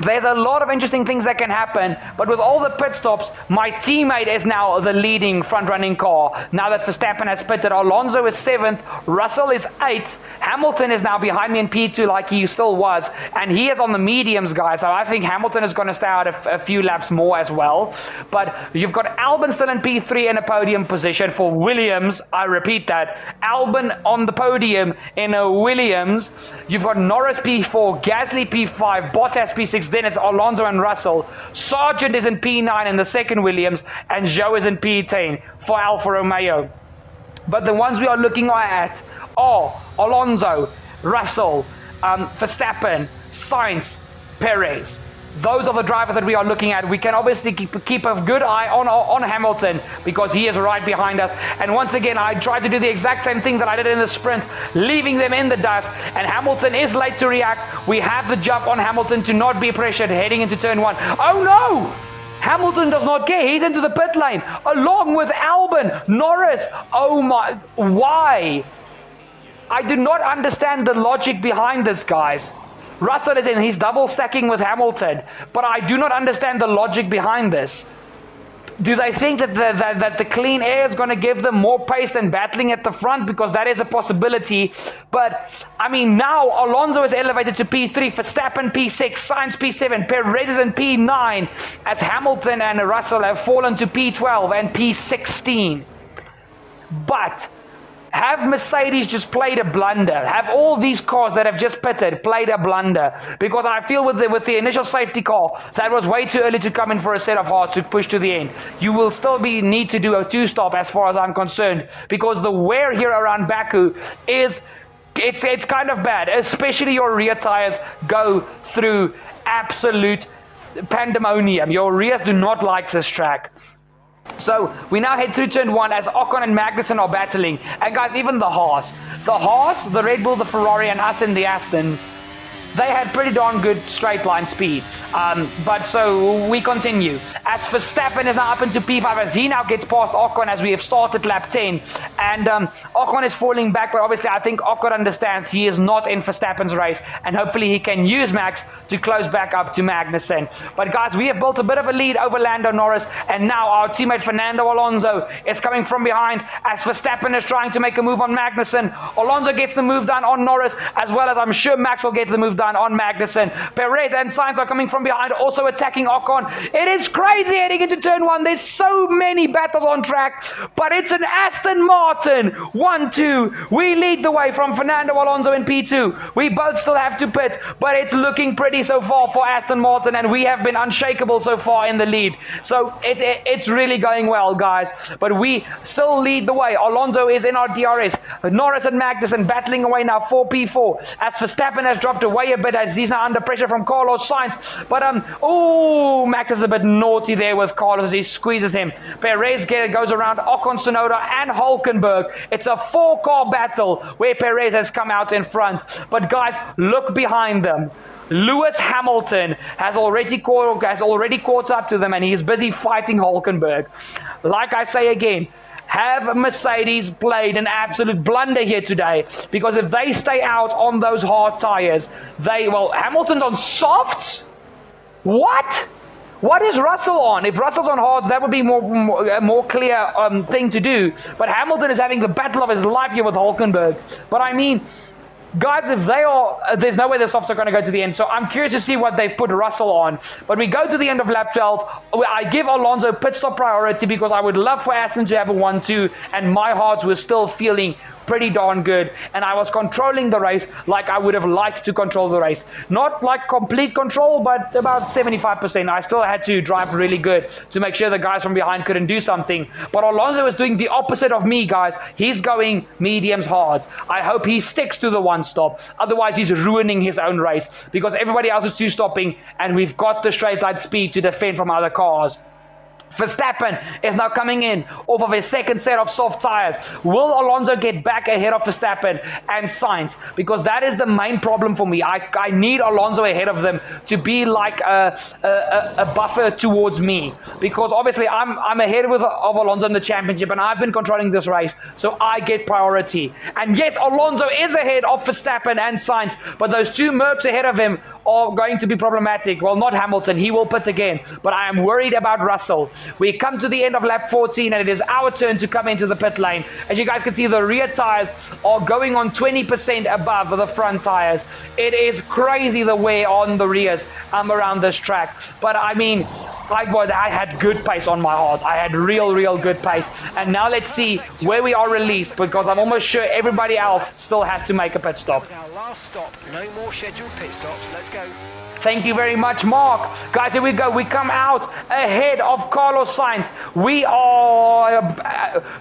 there's a lot of interesting things that can happen, but with all the pit stops, my teammate is now the leading front-running car. Now that Verstappen has pitted, Alonso is 7th, Russell is 8th, Hamilton is now behind me in P2 like he still was, and he is on the mediums, guys, so I think Hamilton is going to stay out a few laps more as well. But you've got Albon still in P3 in a podium position for Williams. I repeat that. Albon on the podium in a Williams. You've got Norris P4, Gasly P5, Bottas P6, then it's Alonso and Russell. Sargent is in P9 in the second Williams, and Zhou is in P10 for Alfa Romeo. But the ones we are looking at are Alonso, Russell, Verstappen, Sainz, Perez. Those are the drivers that we are looking at. We can obviously keep a good eye on Hamilton because he is right behind us. And once again, I tried to do the exact same thing that I did in the sprint, leaving them in the dust. And Hamilton is late to react. We have the jump on Hamilton to not be pressured heading into turn 1. Oh no! Hamilton does not care. He's into the pit lane along with Albon, Norris. Oh my, why? I do not understand the logic behind this, guys. Russell is in, he's double stacking with Hamilton, but I do not understand the logic behind this. Do they think that the clean air is going to give them more pace than battling at the front? Because that is a possibility. But, I mean, now Alonso is elevated to P3, Verstappen P6, Sainz P7, Perez is in P9, as Hamilton and Russell have fallen to P12 and P16. But have Mercedes just played a blunder? Have all these cars that have just pitted played a blunder? Because I feel with the initial safety car, that was way too early to come in for a set of hards to push to the end. You will still need to do a two-stop as far as I'm concerned, because the wear here around Baku is, it's kind of bad, especially your rear tires go through absolute pandemonium. Your rears do not like this track. So we now head through turn 1 as Ocon and Magnussen are battling. And guys, even the Haas, the Red Bull, the Ferrari, and us in the Astons, they had pretty darn good straight line speed. But so we continue. As Verstappen is now up into P5 as he now gets past Ocon as we have started lap 10. And Ocon is falling back, but obviously I think Ocon understands he is not in Verstappen's race. And hopefully he can use Max to close back up to Magnussen. But guys, we have built a bit of a lead over Lando Norris. And now our teammate Fernando Alonso is coming from behind as Verstappen is trying to make a move on Magnussen. Alonso gets the move done on Norris, as well as I'm sure Max will get the move done shine on Magnussen. Perez and Sainz are coming from behind, also attacking Ocon. It is crazy heading into turn 1. There's so many battles on track, but it's an Aston Martin. 1-2. We lead the way from Fernando Alonso in P2. We both still have to pit, but it's looking pretty so far for Aston Martin, and we have been unshakable so far in the lead. So it's really going well, guys. But we still lead the way. Alonso is in our DRS. Norris and Magnussen battling away now for P4. As Verstappen has dropped away a bit as he's now under pressure from Carlos Sainz. But Max is a bit naughty there with Carlos as he squeezes him. Perez goes around Ocon, Tsunoda and Hulkenberg. It's a 4-car battle where Perez has come out in front. But guys, look behind them. Lewis Hamilton has already caught up to them, and he's busy fighting Hulkenberg. Like I say again, have Mercedes played an absolute blunder here today? Because if they stay out on those hard tires, Hamilton's on softs? What? What is Russell on? If Russell's on hards, that would be more clear thing to do. But Hamilton is having the battle of his life here with Hulkenberg. But I mean, guys, if they are, there's no way the softs are going to go to the end. So I'm curious to see what they've put Russell on. But we go to the end of lap 12. I give Alonso pit stop priority because I would love for Aston to have a 1-2. And my hearts were still feeling pretty darn good, and I was controlling the race like I would have liked to control the race. Not like complete control, but about 75%. I still had to drive really good to make sure the guys from behind couldn't do something. But Alonso is doing the opposite of me, guys. He's going mediums hard. I hope he sticks to the one stop. Otherwise, he's ruining his own race because everybody else is two stopping, and we've got the straight line speed to defend from other cars. Verstappen is now coming in off of his second set of soft tires. Will Alonso get back ahead of Verstappen and Sainz? Because that is the main problem for me. I need Alonso ahead of them to be like a buffer towards me. Because obviously I'm ahead of Alonso in the championship, and I've been controlling this race, so I get priority. And yes, Alonso is ahead of Verstappen and Sainz, but those two Mercs ahead of him are going to be problematic. Well, not Hamilton. He will pit again. But I am worried about Russell. We come to the end of lap 14, and it is our turn to come into the pit lane. As you guys can see, the rear tires are going on 20% above the front tires. It is crazy the wear on the rears around this track. But I mean, I had good pace on my hard. I had real good pace. And now let's see where we are released, because I'm almost sure everybody else still has to make a pit stop. That was our last stop. No more scheduled pit stops. Let's go. Thank you very much, Mark. Guys, here we go. We come out ahead of Carlos Sainz.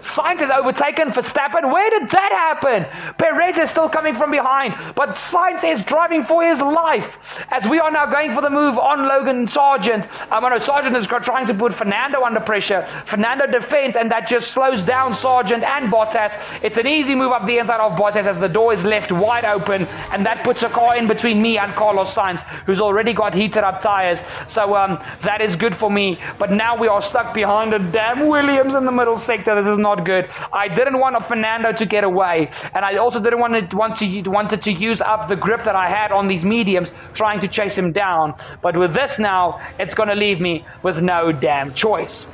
Sainz has overtaken Verstappen. Where did that happen? Perez is still coming from behind, but Sainz is driving for his life. As we are now going for the move on Logan Sargent. Sargent is trying to put Fernando under pressure. Fernando defends, and that just slows down Sargent and Bottas. It's an easy move up the inside of Bottas as the door is left wide open, and that puts a car in between me and Carlos Sainz, who's already got heated up tires. So that is good for me. But now we are stuck behind a damn Williams in the middle sector. This is not good. I didn't want Fernando to get away, and I also didn't wanted to use up the grip that I had on these mediums trying to chase him down. But with this now, it's going to leave me with no damn choice.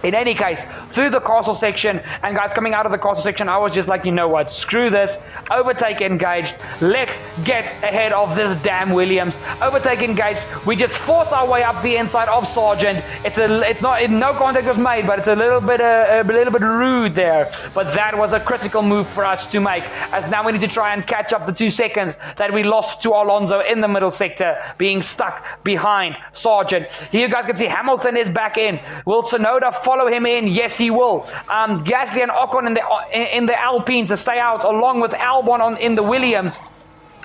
In any case, through the castle section, and guys, coming out of the castle section, I was just like, you know what, screw this, overtake engaged, let's get ahead of this damn Williams. Overtake engaged, we just force our way up the inside of Sargent. It's not, no contact was made, but it's a little bit rude there. But that was a critical move for us to make, as now we need to try and catch up the 2 seconds that we lost to Alonso in the middle sector, being stuck behind Sargent. Here you guys can see Hamilton is back in. Will Tsunoda follow him in? Yes, he will. Gasly and Ocon in the Alpine to stay out, along with Albon in the Williams.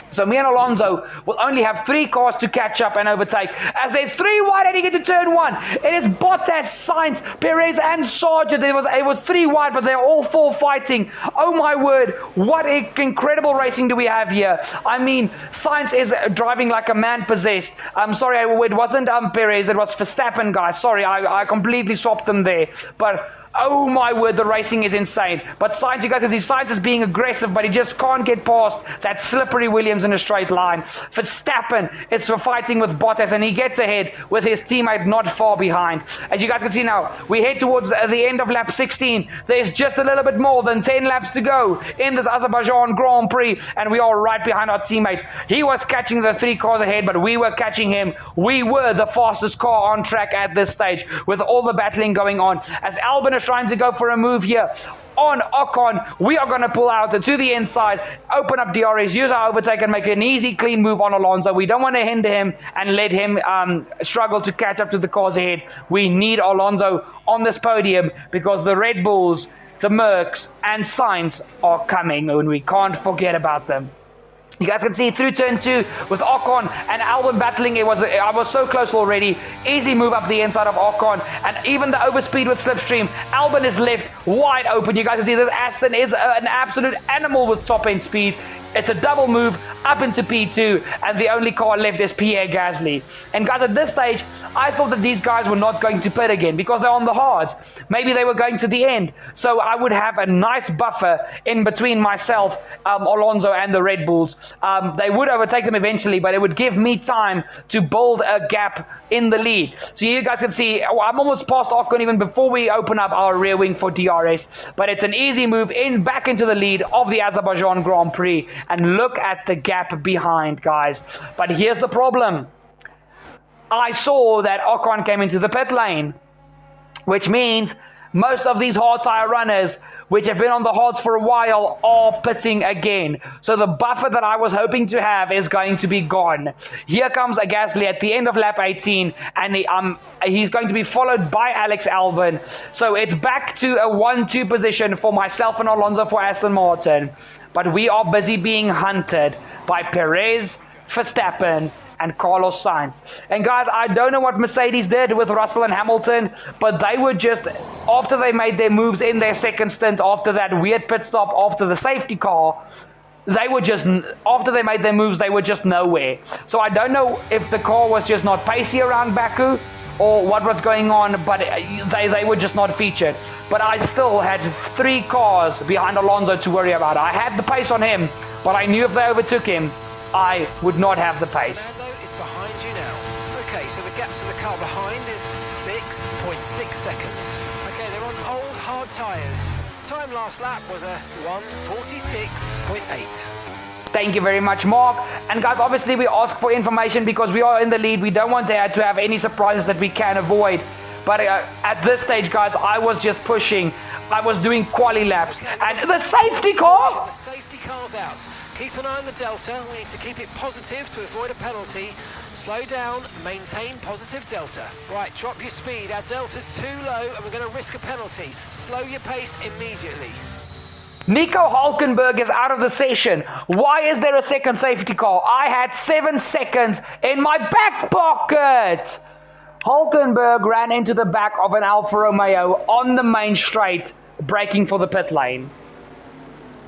So me and Alonso will only have 3 cars to catch up and overtake, as there's 3 wide heading into turn 1. It is Bottas, Sainz, Perez and Sargent. It was 3 wide, but they're all 4 fighting. Oh my word, what incredible racing do we have here. I mean, Sainz is driving like a man possessed. I'm sorry, it wasn't Perez, it was Verstappen, guys. Sorry, I completely swapped them there. But Oh my word, the racing is insane. But Sainz, you guys can see Sainz is being aggressive, but he just can't get past that slippery Williams in a straight line. Verstappen is fighting with Bottas, and he gets ahead with his teammate not far behind. As you guys can see now, we head towards the end of lap 16. There's just a little bit more than 10 laps to go in this Azerbaijan Grand Prix, and we are right behind our teammate. He was catching the 3 cars ahead, but we were catching him. We were the fastest car on track at this stage with all the battling going on. As Albon is trying to go for a move here on Ocon, we are going to pull out to the inside, open up DRS, use our overtake, and make an easy, clean move on Alonso. We don't want to hinder him and let him struggle to catch up to the cars ahead. We need Alonso on this podium because the Red Bulls, the Mercs, and Sainz are coming, and we can't forget about them. You guys can see through turn 2 with Ocon and Albon battling. I was so close already. Easy move up the inside of Ocon, and even the overspeed with Slipstream. Albon is left wide open. You guys can see this Aston is an absolute animal with top end speed. It's a double move up into P2, and the only car left is Pierre Gasly. And guys, at this stage, I thought that these guys were not going to pit again because they're on the hards. Maybe they were going to the end. So I would have a nice buffer in between myself, Alonso, and the Red Bulls. They would overtake them eventually, but it would give me time to build a gap in the lead. So you guys can see, I'm almost past Ocon even before we open up our rear wing for DRS. But it's an easy move back into the lead of the Azerbaijan Grand Prix. And look at the gap behind, guys. But here's the problem. I saw that Ocon came into the pit lane, which means most of these hard tire runners, which have been on the hards for a while, are pitting again. So the buffer that I was hoping to have is going to be gone. Here comes a Gasly at the end of lap 18, and he's going to be followed by Alex Albon. So it's back to a 1-2 position for myself and Alonso for Aston Martin. But we are busy being hunted by Perez, Verstappen, and Carlos Sainz. And guys, I don't know what Mercedes did with Russell and Hamilton, but they were just, after they made their moves in their second stint, after that weird pit stop, after the safety car, after they made their moves, they were just nowhere. So I don't know if the car was just not pacey around Baku, or what was going on, but they were just not featured. But I still had 3 cars behind Alonso to worry about. I had the pace on him, but I knew if they overtook him, I would not have the pace. Fernando is behind you now. Okay, so the gap to the car behind is 6.6 seconds. Okay, they're on old hard tyres. Time last lap was a 1:46.8. Thank you very much, Mark. And guys, obviously we ask for information because we are in the lead. We don't want to have any surprises that we can avoid. But at this stage, guys, I was just pushing. I was doing quali laps. And the safety car! The safety car's out. Keep an eye on the delta. We need to keep it positive to avoid a penalty. Slow down, maintain positive delta. Right, drop your speed. Our delta's too low and we're going to risk a penalty. Slow your pace immediately. Nico Hulkenberg is out of the session. Why is there a second safety car? I had 7 seconds in my back pocket. Hulkenberg ran into the back of an Alfa Romeo on the main straight, braking for the pit lane.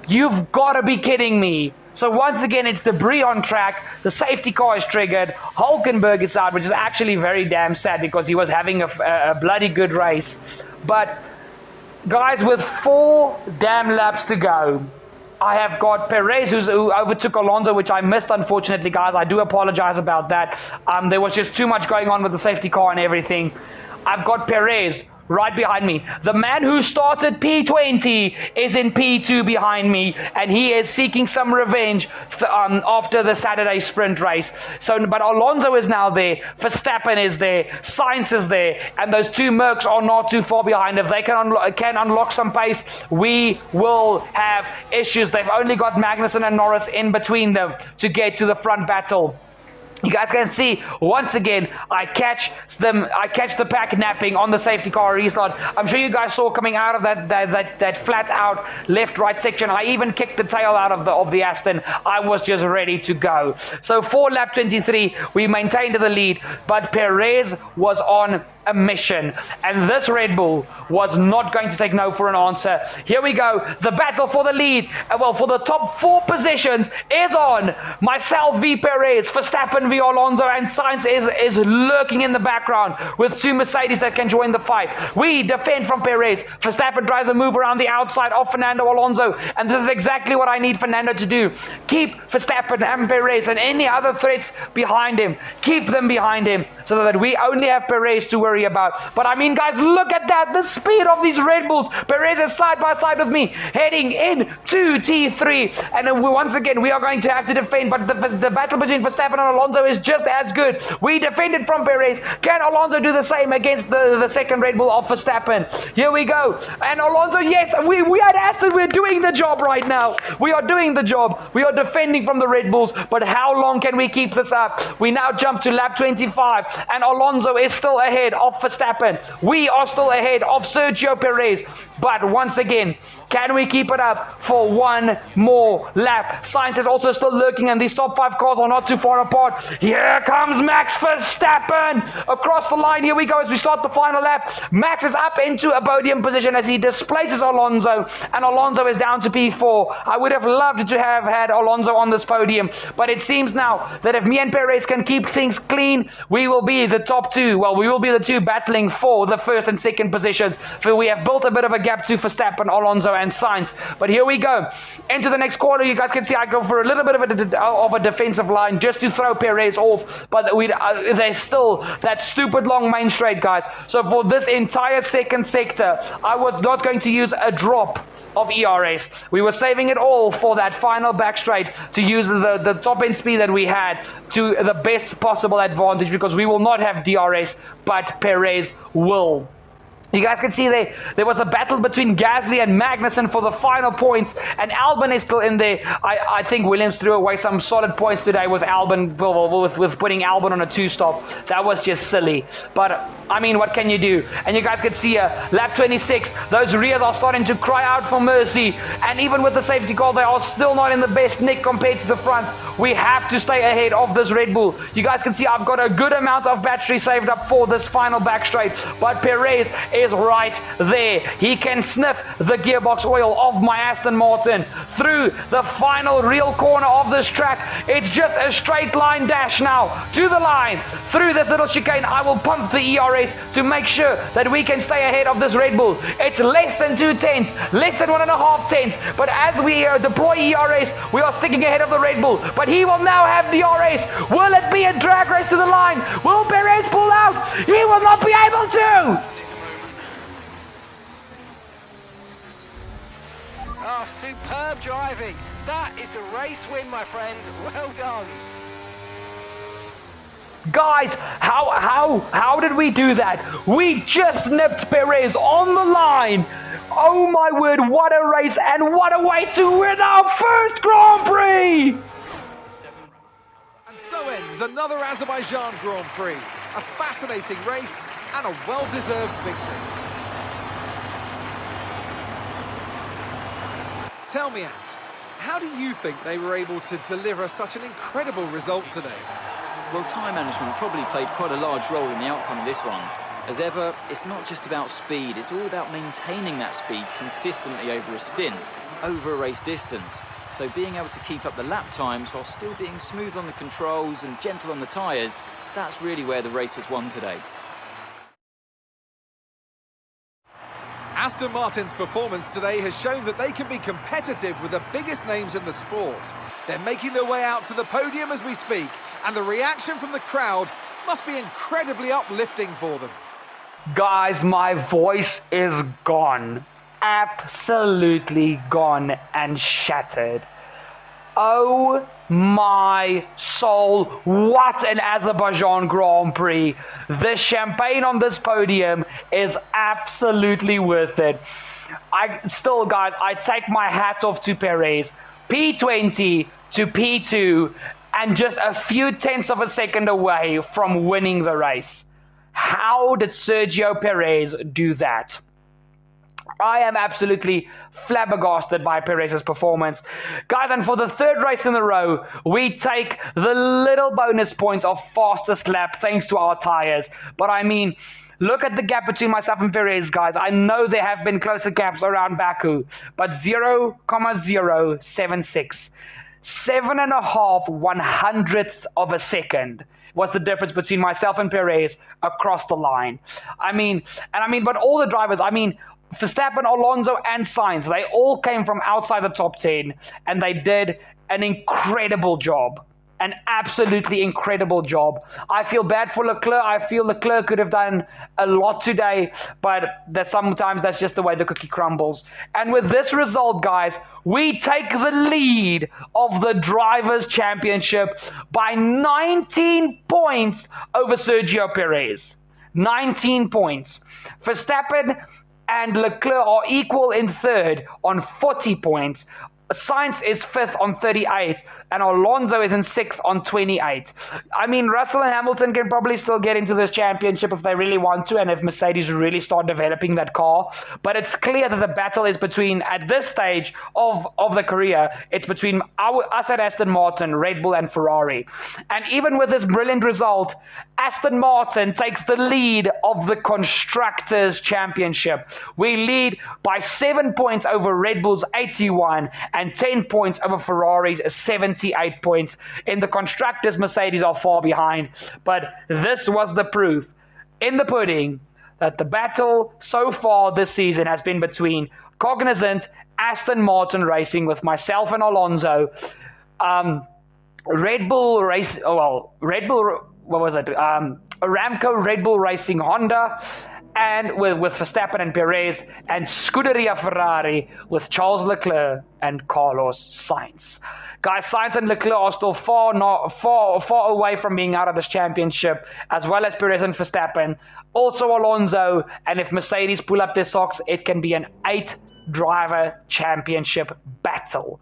You've got to be kidding me. So once again, it's debris on track. The safety car is triggered. Hulkenberg is out, which is actually very damn sad because he was having a bloody good race. But guys, with 4 damn laps to go, I have got Perez who overtook Alonso, which I missed, unfortunately, guys. I do apologize about that. There was just too much going on with the safety car and everything. I've got Perez right behind me. The man who started P20 is in P2 behind me, and he is seeking some revenge after the Saturday sprint race. But Alonso is now there, Verstappen is there, Sainz is there, and those 2 Mercs are not too far behind. If they can unlock some pace, we will have issues. They've only got Magnussen and Norris in between them to get to the front battle. You guys can see, once again, I catch the pack napping on the safety car restart. I'm sure you guys saw coming out of that flat out left-right section. I even kicked the tail out of the Aston. I was just ready to go. So for lap 23, we maintained the lead, but Perez was on a mission, and this Red Bull was not going to take no for an answer. Here we go. The battle for the lead, well, for the top 4 positions is on. Myself v Perez, Verstappen v Alonso, and Sainz is lurking in the background with 2 Mercedes that can join the fight. We defend from Perez. Verstappen tries to move around the outside of Fernando Alonso, and this is exactly what I need Fernando to do. Keep Verstappen and Perez and any other threats behind him. Keep them behind him so that we only have Perez to worry about. But I mean, guys, look at that. The speed of these Red Bulls. Perez is side by side with me, heading into T3. And then once again, we are going to have to defend. But the battle between Verstappen and Alonso is just as good. We defended from Perez. Can Alonso do the same against the second Red Bull of Verstappen? Here we go. And Alonso, yes, we had Aston. We're doing the job right now. We are doing the job. We are defending from the Red Bulls. But how long can we keep this up? We now jump to lap 25. And Alonso is still ahead of Verstappen. We are still ahead of Sergio Perez. But once again, can we keep it up for one more lap? Sainz is also still lurking, and these top 5 cars are not too far apart. Here comes Max Verstappen across the line. Here we go as we start the final lap. Max is up into a podium position as he displaces Alonso, and Alonso is down to P4. I would have loved to have had Alonso on this podium, but it seems now that if me and Perez can keep things clean, we will be the top 2. Well, we will be the 2 battling for the 1st and 2nd positions, for we have built a bit of a gap to Verstappen, Alonso, and Sainz. But here we go. Into the next corner, you guys can see I go for a little bit of a defensive line just to throw Perez off, but there's still that stupid long main straight, guys. So for this entire 2nd sector, I was not going to use a drop of ERS. We were saving it all for that final back straight to use the top end speed that we had to the best possible advantage, because we will not have DRS, but Perez will. You guys can see there was a battle between Gasly and Magnussen for the final points, and Albon is still in there. I think Williams threw away some solid points today with Albon, with putting Albon on a 2-stop. That was just silly. But, I mean, what can you do? And you guys can see lap 26, those rears are starting to cry out for mercy. And even with the safety car, they are still not in the best nick compared to the front. We have to stay ahead of this Red Bull. You guys can see I've got a good amount of battery saved up for this final back straight. But Perez is right there. He can sniff the gearbox oil of my Aston Martin through the final real corner of this track. It's just a straight line dash now to the line. Through this little chicane, I will pump the ERS to make sure that we can stay ahead of this Red Bull. It's less than 2 tenths, less than 1.5 tenths, but as we deploy ERS, we are sticking ahead of the Red Bull. But he will now have DRS. Will it be a drag race to the line? Will Perez pull out? He will not be able to! Oh, superb driving. That is the race win, my friend. Well done. Guys, how did we do that? We just nipped Perez on the line. Oh my word, what a race, and what a way to win our first Grand Prix! And so ends another Azerbaijan Grand Prix. A fascinating race and a well-deserved victory. Tell me, Ant, how do you think they were able to deliver such an incredible result today? Well, time management probably played quite a large role in the outcome of this one. As ever, it's not just about speed, it's all about maintaining that speed consistently over a stint, over a race distance. So being able to keep up the lap times while still being smooth on the controls and gentle on the tyres, that's really where the race was won today. Aston Martin's performance today has shown that they can be competitive with the biggest names in the sport. They're making their way out to the podium as we speak, and the reaction from the crowd must be incredibly uplifting for them. Guys, my voice is gone. Absolutely gone and shattered. Oh my soul, what an Azerbaijan Grand Prix. The champagne on this podium is absolutely worth it. Guys, I take my hat off to Perez. P20 to P2 and just a few tenths of a second away from winning the race. How did Sergio Perez do that? I am absolutely flabbergasted by Perez's performance. Guys, and for the third race in a row, we take the little bonus point of fastest lap thanks to our tires. But I mean, look at the gap between myself and Perez, guys. I know there have been closer gaps around Baku, but 0,076. 7.5 100ths of a second was the difference between myself and Perez across the line. But all the drivers, Verstappen, Alonso, and Sainz, they all came from outside the top 10, and they did an incredible job. An absolutely incredible job. I feel bad for Leclerc. I feel Leclerc could have done a lot today, but sometimes that's just the way the cookie crumbles. And with this result, guys, we take the lead of the Drivers' Championship by 19 points over Sergio Perez. 19 points. Verstappen and Leclerc are equal in third on 40 points. Sainz is fifth on 38, and Alonso is in sixth on 28. Russell and Hamilton can probably still get into this championship if they really want to, and if Mercedes really start developing that car. But it's clear that the battle is between, at this stage of the career, it's between us at Aston Martin, Red Bull, and Ferrari. And even with this brilliant result, Aston Martin takes the lead of the Constructors' Championship. We lead by 7 points over Red Bull's 81 and 10 points over Ferrari's 78 points. In the Constructors, Mercedes are far behind. But this was the proof in the pudding that the battle so far this season has been between Cognizant, Aston Martin Racing with myself and Alonso, Aramco Red Bull Racing Honda, and with Verstappen and Perez, and Scuderia Ferrari with Charles Leclerc and Carlos Sainz. Guys, Sainz and Leclerc are still far away from being out of this championship, as well as Perez and Verstappen. Also Alonso, and if Mercedes pull up their socks, it can be an 8-driver championship battle.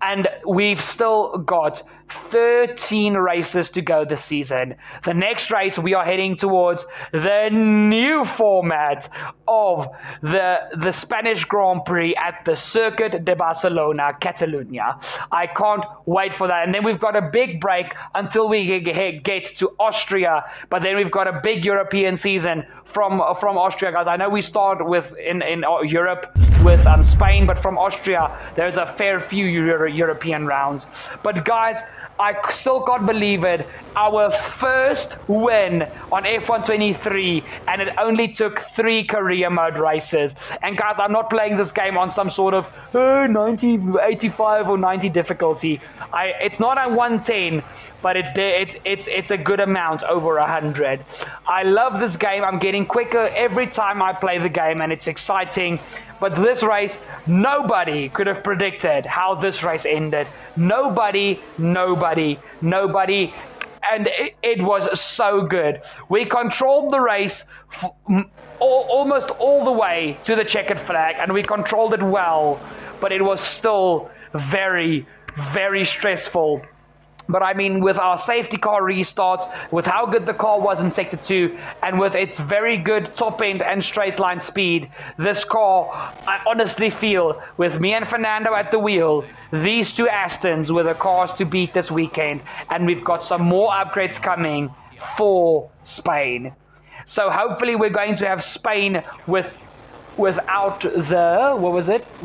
And we've still got 13 races to go this season. The next race, we are heading towards the new format of the Spanish Grand Prix at the Circuit de Barcelona, Catalunya. I can't wait for that. And then we've got a big break until we get to Austria, but then we've got a big European season from Austria, guys. I know we start in Europe with Spain, but from Austria, there's a fair few European rounds. But guys, I still can't believe it. Our first win on F1 23, and it only took 3 career mode races. And guys, I'm not playing this game on some sort of 90, 85 or 90 difficulty. It's not a 110, but it's a good amount, over 100. I love this game. I'm getting quicker every time I play the game, and it's exciting. But this race, nobody could have predicted how this race ended. Nobody. And it was so good. We controlled the race almost all the way to the checkered flag, and we controlled it well. But it was still very, very stressful. But with our safety car restarts, with how good the car was in Sector 2, and with its very good top end and straight line speed, this car, I honestly feel, with me and Fernando at the wheel, these two Astons were the cars to beat this weekend. And we've got some more upgrades coming for Spain. So hopefully we're going to have Spain without the,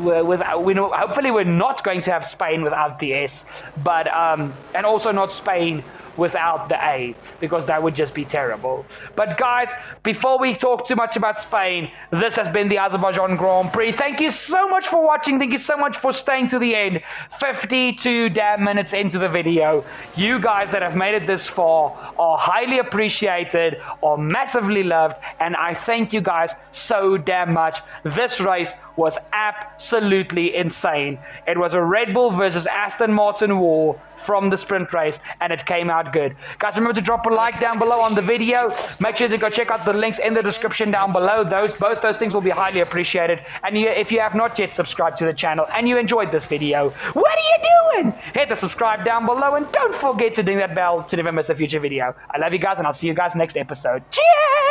hopefully we're not going to have Spain without the S, but and also not Spain without the A, because that would just be terrible. But guys, before we talk too much about Spain, this has been the Azerbaijan Grand Prix. Thank you so much for watching. Thank you so much for staying to the end. 52 damn minutes into the video. You guys that have made it this far are highly appreciated, are massively loved, and I thank you guys so damn much. This race was absolutely insane. It was a Red Bull versus Aston Martin war from the sprint race, and it came out good. Guys, remember to drop a like down below on the video. Make sure to go check out the links in the description down below. Both those things will be highly appreciated. And if you have not yet subscribed to the channel and you enjoyed this video, what are you doing? Hit the subscribe down below, and don't forget to ding that bell to never miss a future video. I love you guys, and I'll see you guys next episode. Cheers!